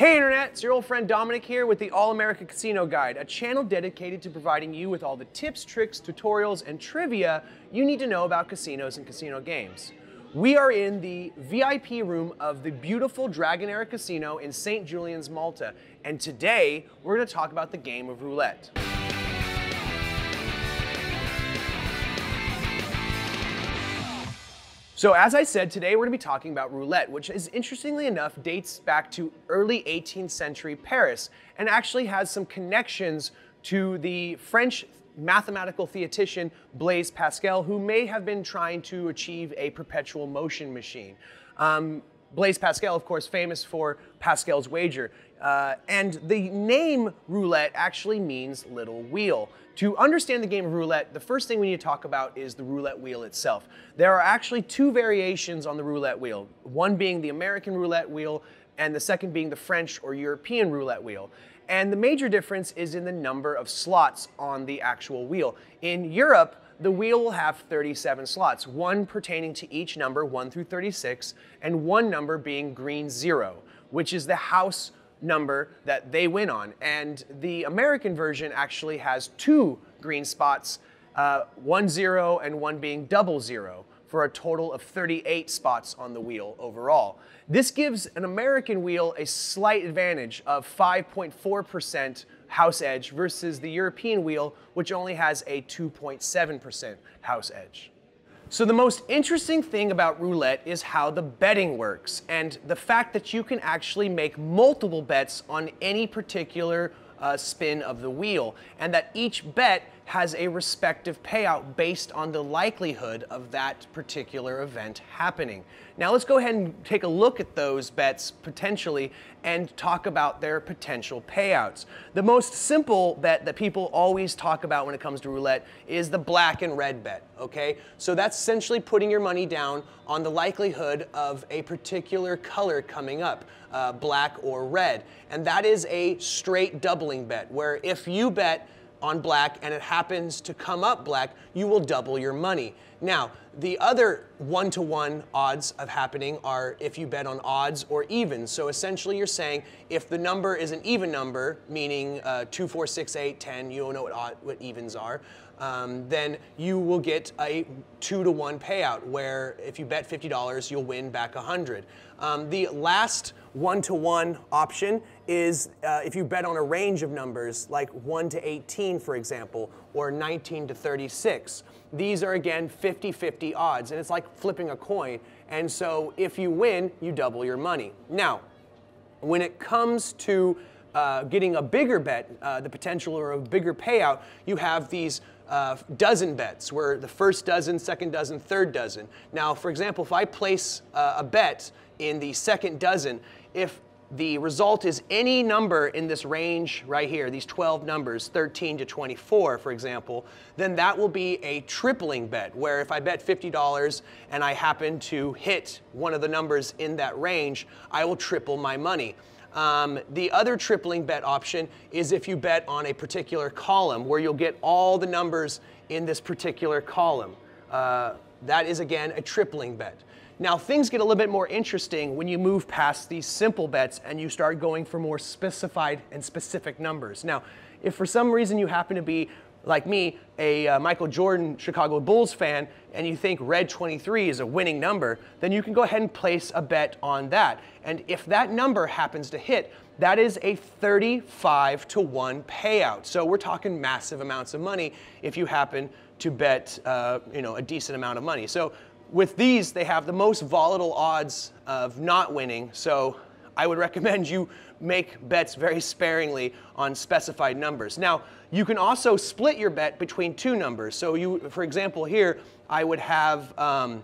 Hey Internet, it's your old friend Dominic here with the All-America Casino Guide, a channel dedicated to providing you with all the tips, tricks, tutorials, and trivia you need to know about casinos and casino games. We are in the VIP room of the beautiful Dragonera Casino in St. Julian's, Malta, and today we're going to talk about the game of roulette. So as I said, today we're going to be talking about roulette, which is interestingly enough dates back to early 18th century Paris and actually has some connections to the French mathematical theoretician Blaise Pascal, who may have been trying to achieve a perpetual motion machine. Blaise Pascal, of course, famous for Pascal's wager. And the name roulette actually means little wheel. To understand the game of roulette, the first thing we need to talk about is the roulette wheel itself. There are actually two variations on the roulette wheel, one being the American roulette wheel and the second being the French or European roulette wheel. And the major difference is in the number of slots on the actual wheel. In Europe, the wheel will have 37 slots, one pertaining to each number, 1 through 36, and one number being green 0, which is the house number that they win on. And the American version actually has two green spots, 1 0 and one being 00, for a total of 38 spots on the wheel overall. This gives an American wheel a slight advantage of 5.4% house edge versus the European wheel, which only has a 2.7% house edge. So the most interesting thing about roulette is how the betting works and the fact that you can actually make multiple bets on any particular spin of the wheel, and that each bet has a respective payout based on the likelihood of that particular event happening. Now let's go ahead and take a look at those bets potentially and talk about their potential payouts. The most simple bet that people always talk about when it comes to roulette is the black and red bet, okay? So that's essentially putting your money down on the likelihood of a particular color coming up, black or red. And that is a straight doubling bet, where if you bet on black and it happens to come up black, you will double your money. Now, the other 1-to-1 odds of happening are if you bet on odds or evens. So essentially you're saying if the number is an even number, meaning 2, 4, 6, 8, 10, you don't know what evens are, then you will get a 2-to-1 payout, where if you bet $50, you'll win back 100. The last 1-to-1 option is if you bet on a range of numbers, like 1 to 18, for example, or 19 to 36. These are, again, 50-50 odds, and it's like flipping a coin. And so if you win, you double your money. Now, when it comes to getting a bigger bet, the potential or a bigger payout, you have these dozen bets, where the first dozen, second dozen, third dozen. Now, for example, if I place a bet in the second dozen, if the result is any number in this range right here, these 12 numbers, 13 to 24, for example, then that will be a tripling bet, where if I bet $50 and I happen to hit one of the numbers in that range, I will triple my money. The other tripling bet option is if you bet on a particular column, where you'll get all the numbers in this particular column. That is, again, a tripling bet. Now, things get a little bit more interesting when you move past these simple bets and you start going for more specified and specific numbers. Now, if for some reason you happen to be, like me, a Michael Jordan Chicago Bulls fan, and you think red 23 is a winning number, then you can go ahead and place a bet on that. And if that number happens to hit, that is a 35-to-1 payout. So we're talking massive amounts of money if you happen to bet a decent amount of money. So with these, they have the most volatile odds of not winning. So I would recommend you make bets very sparingly on specified numbers. Now, you can also split your bet between two numbers. So you, for example, here, I would have a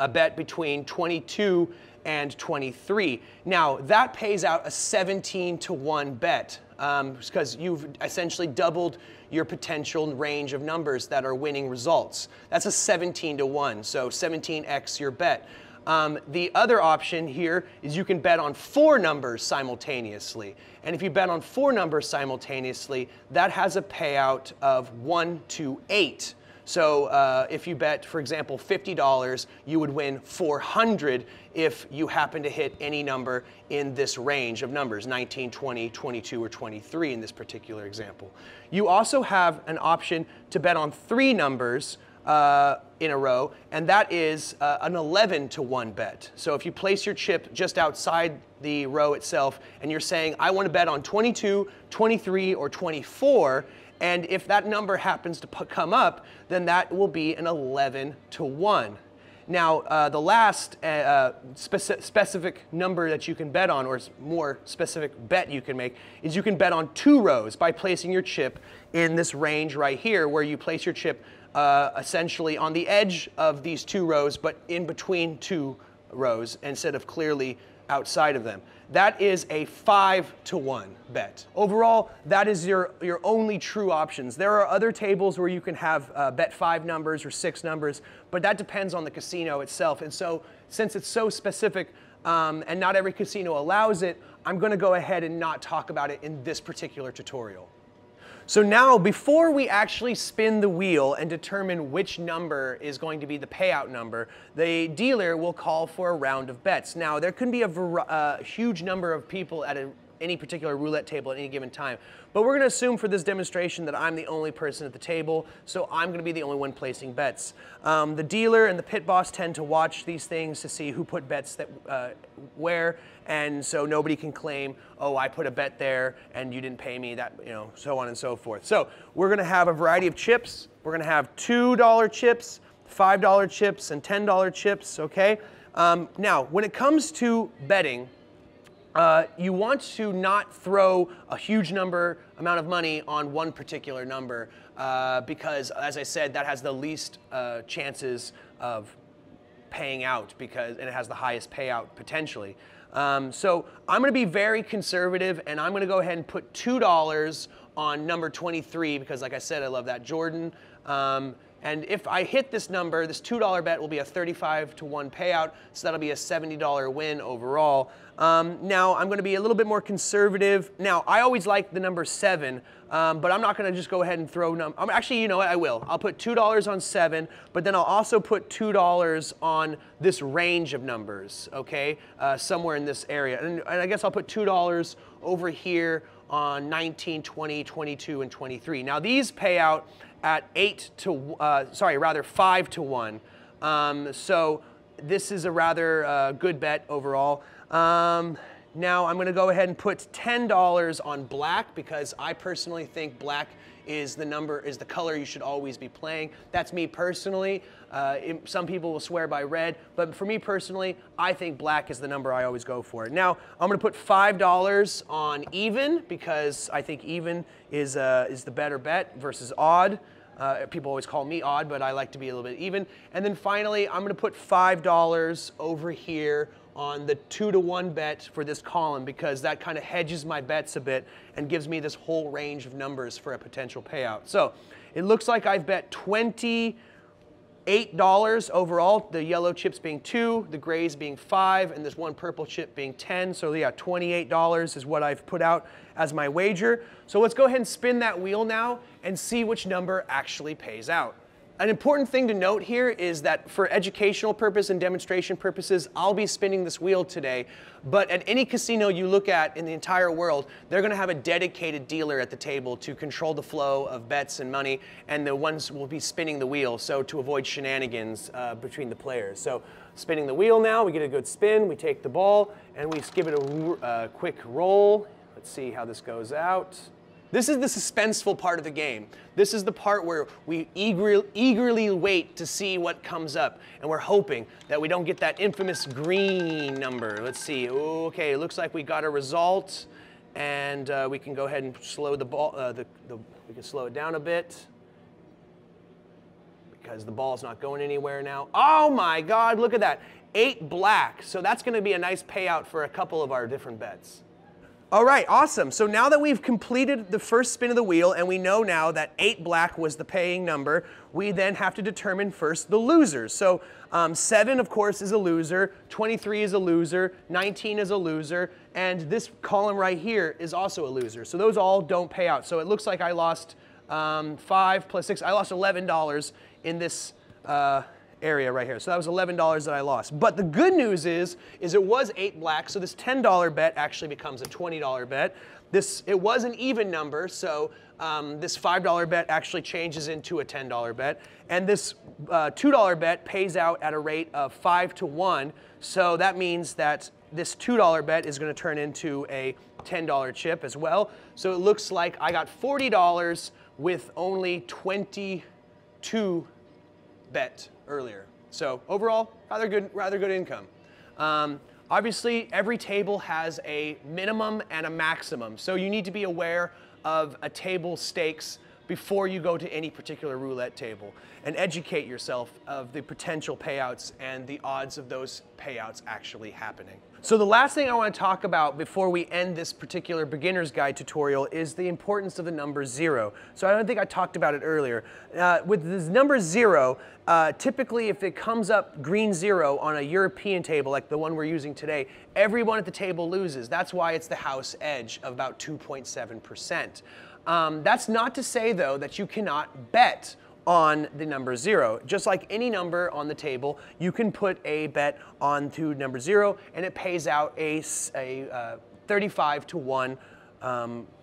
bet between 22 and 23. Now, that pays out a 17-to-1 bet, because you've essentially doubled your potential range of numbers that are winning results. That's a 17-to-1, so 17x your bet. The other option here is you can bet on 4 numbers simultaneously. And if you bet on 4 numbers simultaneously, that has a payout of 1 to 8. So if you bet, for example, $50, you would win $400 if you happen to hit any number in this range of numbers, 19, 20, 22, or 23 in this particular example. You also have an option to bet on 3 numbers in a row, and that is an 11-to-1 bet. So if you place your chip just outside the row itself and you're saying, I want to bet on 22, 23, or 24, and if that number happens to come up, then that will be an 11-to-1. Now, the last specific number that you can bet on, or more specific bet you can make, is you can bet on 2 rows by placing your chip in this range right here, where you place your chip essentially on the edge of these 2 rows, but in between 2 rows instead of clearly outside of them. That is a 5-to-1 bet. Overall, that is your only true options. There are other tables where you can have bet 5 numbers or 6 numbers, but that depends on the casino itself. And so, since it's so specific and not every casino allows it, I'm going to go ahead and not talk about it in this particular tutorial. So now, before we actually spin the wheel and determine which number is going to be the payout number, the dealer will call for a round of bets. Now, there can be a huge number of people at any particular roulette table at any given time, but we're going to assume for this demonstration that I'm the only person at the table, so I'm going to be the only one placing bets. The dealer and the pit boss tend to watch these things to see who put bets where, and so nobody can claim, oh, I put a bet there and you didn't pay me, that, so on and so forth. So we're going to have a variety of chips. We're going to have $2 chips, $5 chips, and $10 chips, okay? Now, when it comes to betting, you want to not throw a huge amount of money on one particular number because, as I said, that has the least chances of paying out and it has the highest payout potentially. So I'm going to be very conservative, and I'm going to go ahead and put $2 on number 23 because, like I said, I love that Jordan. And if I hit this number, this $2 bet will be a 35-to-1 payout, so that'll be a $70 win overall. Now, I'm going to be a little bit more conservative. Now, I always like the number 7, but I'm not going to just go ahead and throw actually, you know what? I will. I'll put $2 on 7, but then I'll also put $2 on this range of numbers, okay, somewhere in this area. And I guess I'll put $2 over here on 19, 20, 22, and 23. Now, these pay out at 5-to-1. So this is a rather good bet overall. Now I'm going to go ahead and put $10 on black because I personally think black is the color you should always be playing. That's me personally. Some people will swear by red, but for me personally, I think black is the number I always go for. Now I'm going to put $5 on even because I think even is the better bet versus odd. People always call me odd, but I like to be a little bit even. And then finally, I'm going to put $5 over here on the 2-to-1 bet for this column because that kind of hedges my bets a bit and gives me this whole range of numbers for a potential payout. So it looks like I've bet $28 overall, the yellow chips being 2, the grays being 5, and this one purple chip being 10. So yeah, $28 is what I've put out as my wager. So let's go ahead and spin that wheel now and see which number actually pays out. An important thing to note here is that for educational purpose and demonstration purposes, I'll be spinning this wheel today, but at any casino you look at in the entire world, they're going to have a dedicated dealer at the table to control the flow of bets and money, and the ones will be spinning the wheel, so to avoid shenanigans between the players. So spinning the wheel now, we get a good spin, we take the ball, and we give it a quick roll. Let's see how this goes out. This is the suspenseful part of the game. This is the part where we eagerly wait to see what comes up, and we're hoping that we don't get that infamous green number. Let's see. Okay, it looks like we got a result, and we can go ahead and slow the ball. We can slow it down a bit because the ball's not going anywhere now. Oh my God! Look at that. 8 black. So that's going to be a nice payout for a couple of our different bets. All right, awesome. So now that we've completed the first spin of the wheel and we know now that 8 black was the paying number, we then have to determine first the losers. So 7, of course, is a loser, 23 is a loser, 19 is a loser, and this column right here is also a loser. So those all don't pay out. So it looks like I lost 5 plus 6, I lost $11 in this area right here. So that was $11 that I lost. But the good news is it was 8 black, so this $10 bet actually becomes a $20 bet. It was an even number, so this $5 bet actually changes into a $10 bet. And this $2 bet pays out at a rate of 5 to 1, so that means that this $2 bet is going to turn into a $10 chip as well. So it looks like I got $40 with only 22 bet earlier. So overall, rather good income. Obviously, every table has a minimum and a maximum, so you need to be aware of a table stakes before you go to any particular roulette table and educate yourself of the potential payouts and the odds of those payouts actually happening. So the last thing I want to talk about before we end this particular beginner's guide tutorial is the importance of the number 0. So I don't think I talked about it earlier. With this number 0, typically if it comes up green 0 on a European table like the one we're using today, everyone at the table loses. That's why it's the house edge of about 2.7%. That's not to say, though, that you cannot bet on the number 0. Just like any number on the table, you can put a bet onto number 0, and it pays out a 35 to 1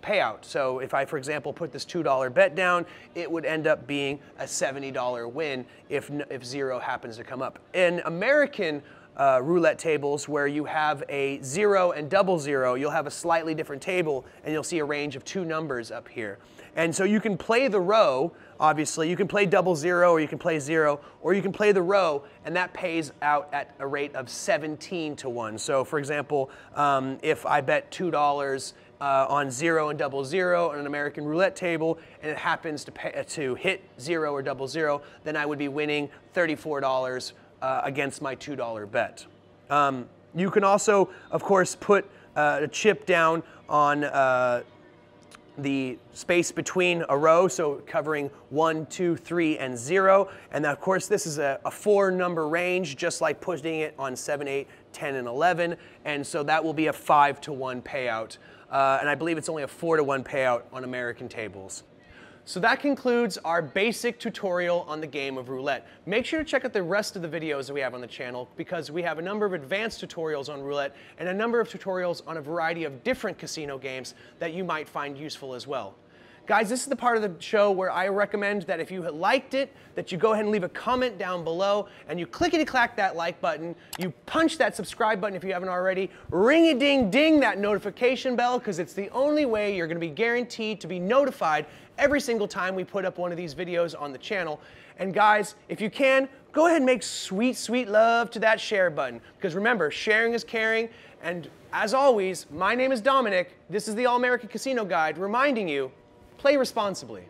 payout. So if I, for example, put this $2 bet down, it would end up being a $70 win if 0 happens to come up. In American roulette tables where you have a 0 and double 0, you'll have a slightly different table, and you'll see a range of 2 numbers up here. And so you can play the row, obviously. You can play double 0, or you can play 0, or you can play the row, and that pays out at a rate of 17 to 1. So for example, if I bet $2 on 0 and double 0 on an American roulette table, and it happens to hit 0 or double 0, then I would be winning $34 against my $2 bet. You can also, of course, put a chip down on the space between a row, so covering 1, 2, 3, and 0. And of course, this is a 4-number range, just like putting it on 7, 8, 10, and 11. And so that will be a 5 to 1 payout. And I believe it's only a 4 to 1 payout on American tables. So that concludes our basic tutorial on the game of roulette. Make sure to check out the rest of the videos that we have on the channel, because we have a number of advanced tutorials on roulette and a number of tutorials on a variety of different casino games that you might find useful as well. Guys, this is the part of the show where I recommend that if you liked it, that you go ahead and leave a comment down below, and you clickety-clack that like button, you punch that subscribe button if you haven't already, ring-a-ding-ding that notification bell, because it's the only way you're going to be guaranteed to be notified every single time we put up one of these videos on the channel. And guys, if you can, go ahead and make sweet, sweet love to that share button, because remember, sharing is caring. And as always, my name is Dominic. This is the All-American Casino Guide, reminding you, play responsibly.